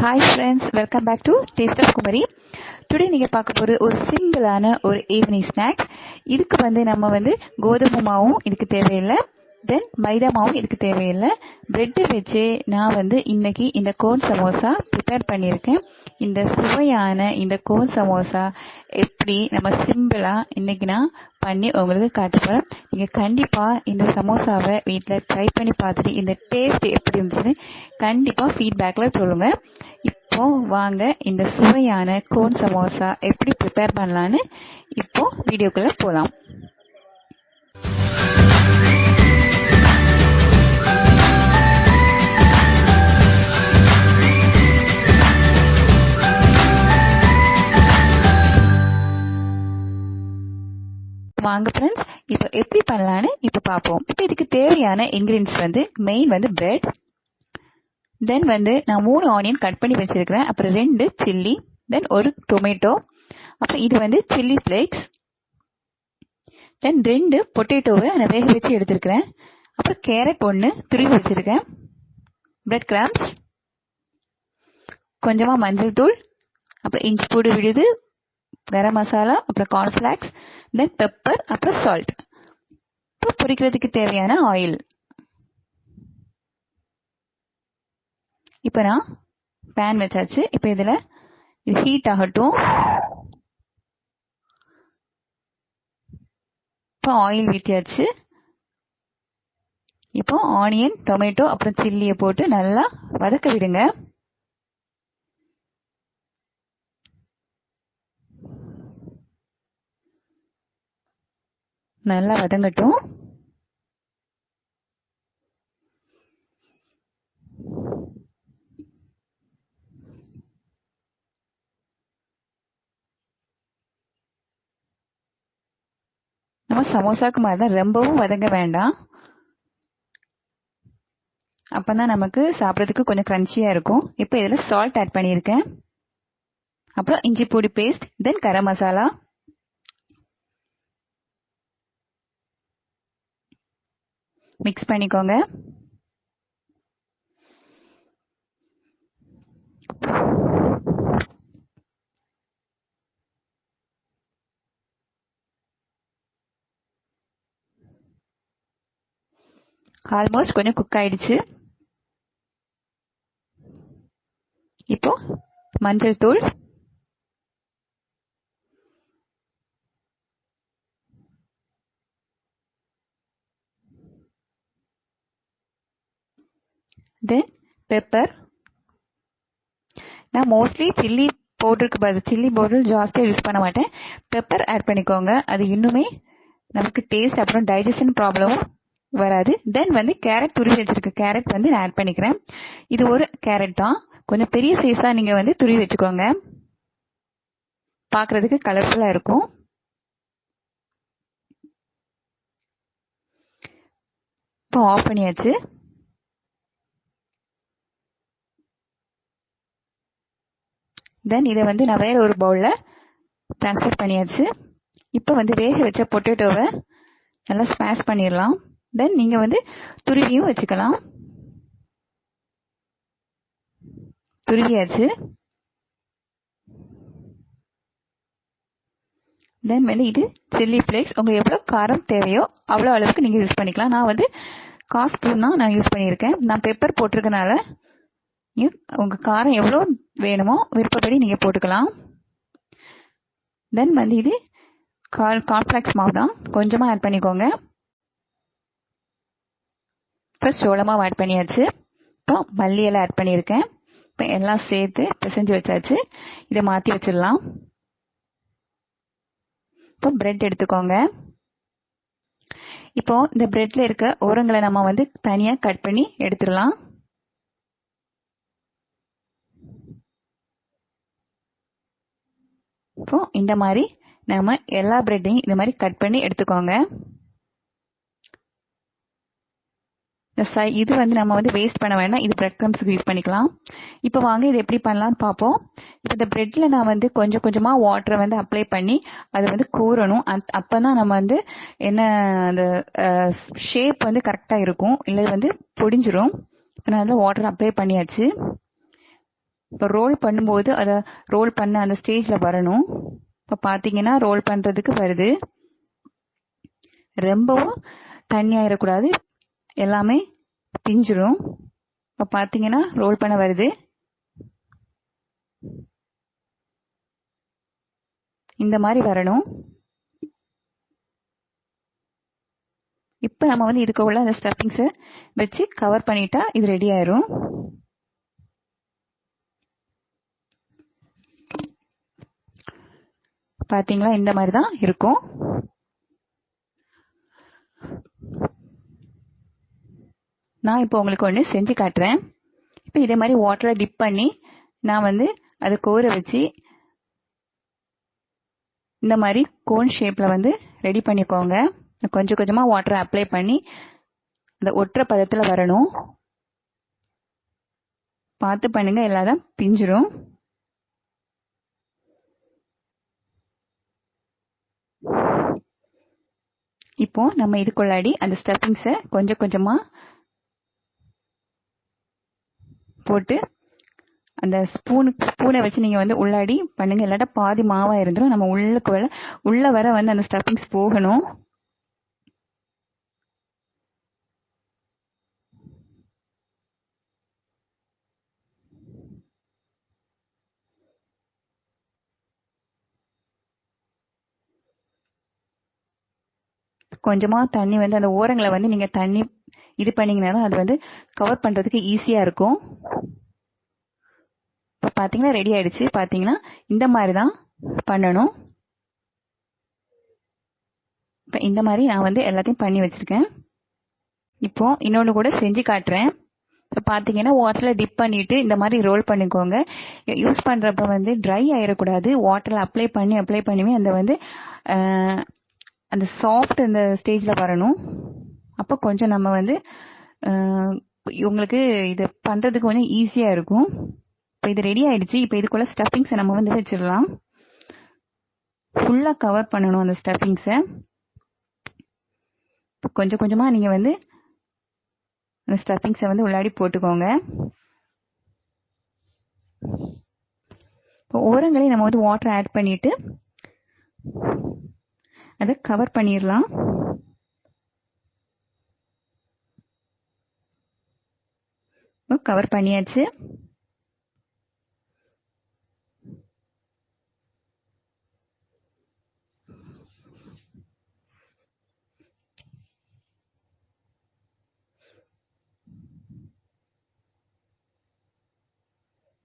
Hi friends, welcome back to Taste of Kumari. Today நீங்க பார்க்க போற ஒரு சிம்பிளான ஒரு ஈவினிங் ஸ்நாக்ஸ். இதுக்கு நம்ம கோதுமை மாவும் இதுக்கு தேவையில்லை, தென் மைதா மாவும் இதுக்கு தேவையில்லை. பிரெட் வச்சு நான் இன்னைக்கு இந்த கோன் சமோசா ப்ரிப்பேர் பண்ணியிருக்கேன். இந்த சுவையான இந்த கோன் சமோசா எப்படி நம்ம சிம்பிளா இன்னைக்கு நான் பண்ணி உங்களுக்கு காட்டுப்போறேன். நீங்க கண்டிப்பா இந்த சமோசாவை வீட்டில் ட்ரை பண்ணி பார்த்துட்டு இந்த டேஸ்ட் எப்படி இருந்துச்சுன்னு கண்டிப்பா ஃபீட்பேக்ல சொல்லுங்க. இப்போ வாங்க இந்த சுவையான கோன் சமோசா எப்படி ப்ரிப்பேர் பண்ணலான்னு இப்போ வீடியோக்குள்ள போலாம். வாங்க ஃப்ரெண்ட்ஸ், இப்போ எப்படி பண்ணலான்னு இப்போ பார்ப்போம். இப்போ இதுக்கு தேவையான இன்கிரீடியன்ஸ் மெயின் பிரெட், தென் நான் 3 ஆனியன் கட் பண்ணி வச்சிருக்கிறேன், அப்புறம் 2 சில்லி, தென் ஒரு டொமேட்டோ, அப்புறம் இது சில்லி ஃபிளேக்ஸ், தென் 2 பொட்டேட்டோவை நான் வேக வச்சு எடுத்திருக்கிறேன், அப்புறம் கேரட் 1 துருவி வச்சிருக்கேன், பிரெட் கிராம்ஸ், கொஞ்சமா மஞ்சள் தூள், அப்புறம் இஞ்சி பூடு விழுது, கரம் மசாலா, அப்புறம் கார்ன்ஃபிளாக்ஸ், தென் பெப்பர், அப்புறம் சால்ட். இப்போ பொரிக்கிறதுக்கு தேவையான ஆயில். இப்போ நான் பேன் வச்சாச்சு. இப்போ இதுல இது ஹீட் ஆகட்டும். இப்போ ஆயில் ஊற்றியாச்சு. இப்போ ஆனியன், டொமேட்டோ, அப்புறம் சில்லியை போட்டு நல்லா வதக்க விடுங்க. நல்லா வதங்கட்டும். நம்ம சமோசாக்கு மாதிரி தான், ரொம்பவும் வதங்க வேண்டாம். அப்பதான் நமக்கு சாப்பிட்றதுக்கு கொஞ்சம் கிரன்ச்சியா இருக்கும். இப்போ இதுல சால்ட் ஆட் பண்ணியிருக்கேன், அப்புறம் இஞ்சி பூடி பேஸ்ட், தென் கரம் மசாலா, மிக்ஸ் பண்ணிக்கோங்க. ஆல்மோஸ்ட் கொஞ்சம் குக் ஆயிடுச்சு. இப்போ மஞ்சள் தூள், தென் பெப்பர். நான் மோஸ்ட்லி சில்லி பவுடருக்கு பதில் சில்லி பவுடர் ஜாஸ்தியாக யூஸ் பண்ண மாட்டேன். பெப்பர் ஆட் பண்ணிக்கோங்க, அது இன்னுமே நமக்கு டேஸ்ட் அப்புறம் டைஜஷன் ப்ராப்ளமும் வராது. தென் கேரட் துருவி வச்சிருக்க கேரட் நான் ஆட் பண்ணிக்கிறேன். இது ஒரு கேரட் தான், கொஞ்சம் பெரிய சைஸா நீங்க துருவி வச்சுக்கோங்க, பார்க்கிறதுக்கு கலர்ஃபுல்லா இருக்கும். இப்போ ஆஃப் பண்ணியாச்சு. தென் இதை நான் வேற ஒரு பவுல்ல ட்ரான்ஸ்ஃபர் பண்ணியாச்சு. இப்போ வேக வச்ச பொட்டேட்டோவை நல்லா ஸ்மாஷ் பண்ணிடலாம். தென் நீங்க துருவியும் வச்சுக்கலாம். துருவியாச்சு. தென் இது சில்லி ஃபிளேக்ஸ், உங்க எவ்வளவு காரம் தேவையோ அவ்வளோ அளவுக்கு நீங்க யூஸ் பண்ணிக்கலாம். நான் கால் ஸ்பூன் தான் நான் யூஸ் பண்ணியிருக்கேன். நான் பெப்பர் போட்டிருக்கனால உங்க காரம் எவ்வளோ வேணுமோ விருப்பப்படி நீங்க போட்டுக்கலாம். தென் இது கார்ன்ஃபிளாக்ஸ் மாவு தான், கொஞ்சமா ஆட் பண்ணிக்கோங்க. ஃபர்ஸ்ட் சோள மாவு ஆட் பண்ணியாச்சு. இப்போ மல்லி எல்லாம் ஆட் பண்ணியிருக்கேன். இப்போ எல்லாம் சேர்த்து பிசைஞ்சு வச்சாச்சு. இதை மாற்றி வச்சிடலாம். இப்போ பிரெட் எடுத்துக்கோங்க. இப்போ இந்த பிரெட்ல இருக்க ஓரங்களை நம்ம தனியா கட் பண்ணி எடுத்துடலாம். இப்போ இந்த மாதிரி நம்ம எல்லா பிரெட்டையும் இந்த மாதிரி கட் பண்ணி எடுத்துக்கோங்க. இது நம்ம வேஸ்ட் பண்ண வேண்டாம், இது பிரெட் கிரம்ஸ்க்கு யூஸ் பண்ணிக்கலாம். இப்போ வாங்க இது எப்படி பண்ணலாம்னு பார்ப்போம். இப்போ இந்த பிரெட்ல நான் கொஞ்சம் கொஞ்சமா வாட்டரை அப்ளை பண்ணி அது கூறணும். அப்பதான் நம்ம என்ன அந்த ஷேப் கரெக்டா இருக்கும், இல்லை பொடிஞ்சிரும். இப்போ நான் அதில் வாட்டர் அப்ளை பண்ணியாச்சு. இப்போ ரோல் பண்ணும்போது அதை ரோல் பண்ண அந்த ஸ்டேஜில் வரணும். இப்போ பார்த்தீங்கன்னா ரோல் பண்ணுறதுக்கு வருது. ரொம்பவும் தண்ணி ஆயிடக்கூடாது, எல்லாமே பிஞ்சிரும். இப்போ பார்த்தீங்கன்னா ரோல் பண்ண வருது. இந்த மாதிரி வரணும். இப்போ நம்ம வந்து இதுக்கு உள்ள அந்த ஸ்டஃபிங்ஸை வச்சு கவர் பண்ணிட்டா இது ரெடி ஆயிரும். பார்த்தீங்களா, இந்த மாதிரி தான் இருக்கும். நான் இப்போ உங்களுக்கு ஒன்று செஞ்சு காட்டுறேன். இப்போ இதே மாதிரி வாட்டரில் டிப் பண்ணி நான் வந்து அதை கோர வச்சு இந்த மாதிரி கோன் ஷேப்பில் வந்து ரெடி பண்ணிக்கோங்க. கொஞ்சம் கொஞ்சமாக வாட்டரை அப்ளை பண்ணி அந்த ஒற்றை பதத்தில் வரணும். பார்த்து பண்ணுங்க, எல்லாதான் பிஞ்சிரும். இப்போ நம்ம இதுக்குள்ளாடி அந்த ஸ்டஃபிங்ஸை கொஞ்சம் கொஞ்சமாக போட்டு அந்த ஸ்பூனை வச்சு நீங்கள் வந்து உள்ளாடி பண்ணுங்க. இல்லாட்டா பாதி மாவாக இருந்துடும். நம்ம உள்ள வர வந்து அந்த ஸ்டஃபிங்ஸ் போகணும். கொஞ்சமாக தண்ணி வந்து அந்த ஓரங்களை வந்து நீங்கள் தண்ணி இது பண்ணீங்கன்னா தான் அது வந்து கவர் பண்ணுறதுக்கு ஈஸியாக இருக்கும். இப்போ பார்த்தீங்கன்னா ரெடி ஆயிடுச்சு. பார்த்தீங்கன்னா இந்த மாதிரி தான் பண்ணணும். இப்போ இந்த மாதிரி நான் வந்து எல்லாத்தையும் பண்ணி வச்சிருக்கேன். இப்போ இன்னொன்று கூட செஞ்சு காட்டுறேன். இப்போ பார்த்தீங்கன்னா வாட்டரில் டிப் பண்ணிட்டு இந்த மாதிரி ரோல் பண்ணிக்கோங்க. யூஸ் பண்ணுறப்ப வந்து ட்ரை ஆயிடக்கூடாது. வாட்டரில் அப்ளை பண்ணியுமே அந்த வந்து அந்த சாஃப்ட் இந்த ஸ்டேஜில் வரணும். அப்போ கொஞ்சம் நம்ம வந்து உங்களுக்கு இது பண்ணுறதுக்கு கொஞ்சம் ஈஸியாக இருக்கும். இப்போ இது ரெடி ஆயிடுச்சு. இப்போ இதுக்குள்ள ஸ்டஃபிங்ஸை நம்ம வந்து வச்சிடலாம். ஃபுல்லாக கவர் பண்ணணும் அந்த ஸ்டஃபிங்ஸை. கொஞ்சம் கொஞ்சமாக நீங்கள் வந்து அந்த ஸ்டஃபிங்ஸை வந்து உள்ளாடி போட்டுக்கோங்க. இப்போ ஓரங்களையும் நம்ம வந்து வாட்டர் ஆட் பண்ணிட்டு அதை கவர் பண்ணிடலாம். கவர் பண்ணியாச்சு.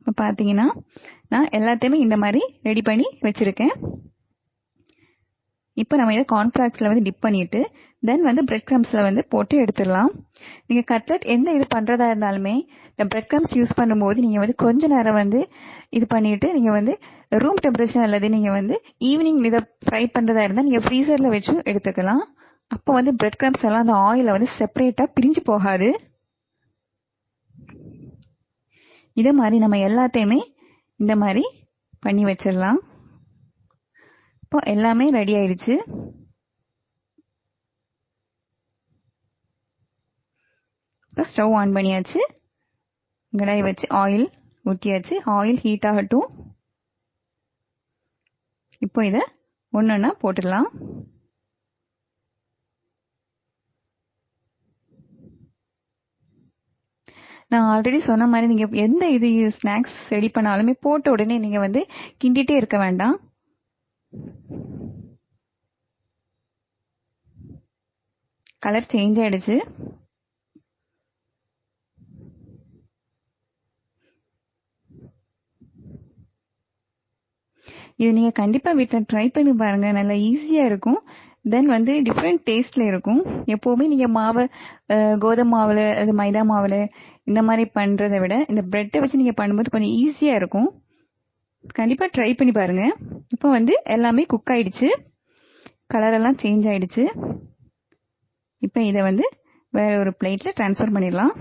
இப்போ பார்த்தீங்கன்னா நான் எல்லாத்தையுமே இந்த மாதிரி ரெடி பண்ணி வச்சிருக்கேன். இப்போ நம்ம இதை கார்ன்ஃப்ளாக்ஸில் வந்து டிப் பண்ணிட்டு தென் வந்து பிரெட் க்ரம்ஸில் வந்து போட்டு எடுத்துடலாம். நீங்கள் கட்லெட் எந்த இது பண்ணுறதா இருந்தாலுமே இந்த பிரெட் க்ரம்ஸ் யூஸ் பண்ணும்போது நீங்கள் வந்து கொஞ்ச நேரம் வந்து இது பண்ணிட்டு நீங்கள் வந்து ரூம் டெம்பரேச்சர் அல்லது நீங்கள் வந்து ஈவினிங் இதை ஃப்ரை பண்ணுறதா இருந்தால் நீங்கள் ஃப்ரீசரில் வச்சு எடுத்துக்கலாம். அப்போ வந்து பிரெட் க்ரம்ஸ் எல்லாம் அந்த ஆயிலை வந்து செப்பரேட்டாக பிரிஞ்சு போகாது. இதே மாதிரி நம்ம எல்லாத்தையுமே இந்த மாதிரி பண்ணி வச்சிடலாம். இப்போ எல்லாமே ரெடி ஆயிடுச்சு. இப்போ ஸ்டவ் ஆன் பண்ணியாச்சு. கடாய் வச்சு ஆயில் ஊற்றியாச்சு. ஆயில் ஹீட் ஆகட்டும். இப்போ இதை ஒன்றொன்னா போட்டுடலாம். நான் ஆல்ரெடி சொன்ன மாதிரி நீங்கள் எந்த இது ஸ்நாக்ஸ் ரெடி பண்ணாலுமே போட்ட உடனே நீங்கள் வந்து கிண்டிகிட்டே இருக்க வேண்டாம். கலர் சேஞ்ச் ஆயிடுச்சு. இது நீங்கள் கண்டிப்பாக வீட்டில் ட்ரை பண்ணி பாருங்கள். நல்லா ஈஸியாக இருக்கும். தென் வந்து டிஃப்ரெண்ட் டேஸ்டில் இருக்கும். எப்போவுமே நீங்கள் மாவை கோதுமை மாவில் அது மைதா மாவில் இந்த மாதிரி பண்ணுறதை விட இந்த ப்ரெட்டை வச்சு நீங்கள் பண்ணும்போது கொஞ்சம் ஈஸியாக இருக்கும். கண்டிப்பாக ட்ரை பண்ணி பாருங்கள். இப்போ வந்து எல்லாமே குக் ஆயிடுச்சு. கலரெல்லாம் சேஞ்ச் ஆயிடுச்சு. இப்போ இதை வந்து வேற ஒரு பிளேட்டில் ட்ரான்ஸ்ஃபர் பண்ணிடலாம்.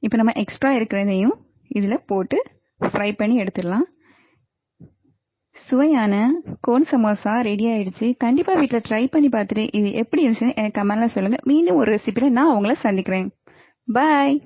இப்போ நம்ம எக்ஸ்ட்ரா இருக்கிறதையும் இதில் போட்டு ஃப்ரை பண்ணி எடுத்துடலாம். சுவையான கோன் சமோசா ரெடி ஆயிடுச்சு. கண்டிப்பா வீட்டில் ட்ரை பண்ணி பார்த்துட்டு இது எப்படி இருந்துச்சுன்னு எனக்கு கமெண்ட்ல சொல்லுங்க. மீண்டும் ஒரு ரெசிபியில் நான் உங்களை சந்திக்கிறேன். பாய்.